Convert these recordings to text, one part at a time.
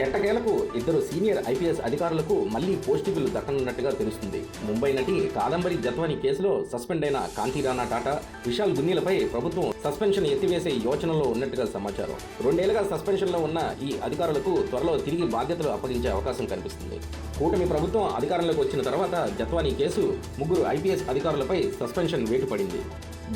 ఎట్టకేలకు ఇద్దరు senior IPS అధికారులకు మళ్లీ పోస్టింగులు దక్కనున్నట్టుగా తెలుస్తుంది. ముంబై నటి కాదంబరి జత్వానీ కేసులో సస్పెండ్ అయిన కాంతి రాణా టాటా, విశాల్ గున్నీలపై ప్రభుత్వం సస్పెన్షన్ ఎత్తివేసే యోచనలో ఉన్నట్టుగా సమాచారం. 2 ఏళ్లుగా సస్పెన్షన్లో ఉన్న ఈ అధికారులకు త్వరలో తిరిగి బాధ్యతలు అప్పగించే అవకాశం కనిపిస్తుంది. కూటమి ప్రభుత్వం అధికారంలోకి వచ్చిన తర్వాత జత్వానీ కేసు 3 ఐపీఎస్ అధికారులపై సస్పెన్షన్ వేటు పడింది.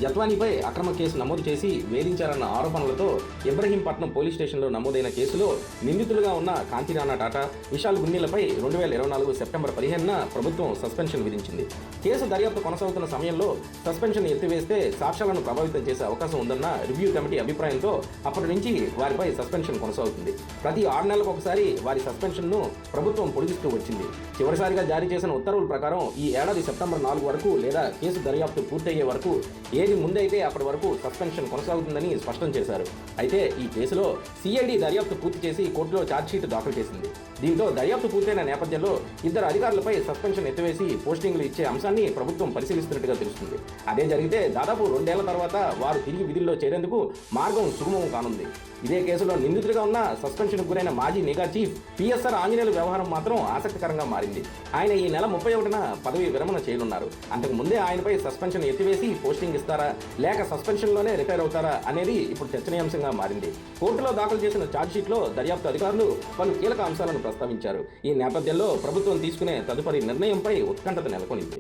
జత్వానీపై అక్రమ కేసు నమోదు చేసి వేధించారన్న ఆరోపణలతో ఇబ్రహీంపట్నం పోలీస్ స్టేషన్లో నమోదైన కేసులో నిందితులుగా ఉన్న కాంతి రాణా టాటా, విశాల్ గున్నీలపై 2024 సెప్టెంబర్ 15న ప్రభుత్వం సస్పెన్షన్ విధించింది. కేసు దర్యాప్తు కొనసాగుతున్న సమయంలో సస్పెన్షన్ ఎత్తివేస్తే సాక్ష్యాలను ప్రభావితం చేసే అవకాశం ఉందన్న రివ్యూ కమిటీ అభిప్రాయంతో అప్పటి నుంచి వారిపై సస్పెన్షన్ కొనసాగుతుంది. ప్రతి 6 నెలలకు ఒకసారి వారి సస్పెన్షన్ను ప్రభుత్వం పొడిగిస్తూ వచ్చింది. చివరిసారిగా జారీ చేసిన ఉత్తర్వుల ప్రకారం ఈ ఏడాది సెప్టెంబర్ 4 వరకు లేదా కేసు దర్యాప్తు పూర్తయ్యే వరకు ఏది ముందైతే అప్పటి వరకు సస్పెన్షన్ కొనసాగుతుందని స్పష్టం చేశారు. అయితే ఈ కేసులో సిఐడి దర్యాప్తు పూర్తి చేసి కోర్టులో ఛార్జ్షీట్ దాఖలు చేసింది. దీంతో దర్యాప్తు పూర్తయిన నేపథ్యంలో ఇద్దరు అధికారులపై సస్పెన్షన్ ఎత్తివేసి పోస్టింగ్లు ఇచ్చే అంశాన్ని ప్రభుత్వం పరిశీలిస్తున్నట్టుగా తెలుస్తుంది. అదే జరిగితే దాదాపు 2 ఏళ్ల తర్వాత వారు తిరిగి విధుల్లో చేరేందుకు మార్గం సుగమం కానుంది. ఇదే కేసులో నిందితుడిగా ఉన్న సస్పెన్షన్కు గురైన మాజీ నిఘా చీఫ్ పిఎస్ఆర్ ఆంజనేయులు వ్యవహారం మాత్రం ఆసక్తికరంగా మారింది. ఆయన ఈ నెల 31న పదవి విరమణ చేయనున్నారు. అంతకు ముందే ఆయనపై సస్పెన్షన్ ఎత్తివేసి పోస్టింగ్ ఇస్తారా లేక సస్పెన్షన్లోనే రిటైర్ అవుతారా అనేది ఇప్పుడు చర్చనీయాంశంగా మారింది. కోర్టులో దాఖలు చేసిన ఛార్జ్షీట్లో దర్యాప్తు అధికారులు పలు కీలక అంశాలను ప్రస్తావించారు. ఈ నేపథ్యంలో ప్రభుత్వం తీసుకునే తదుపరి నిర్ణయంపై ఉత్కంఠత నెలకొనింది.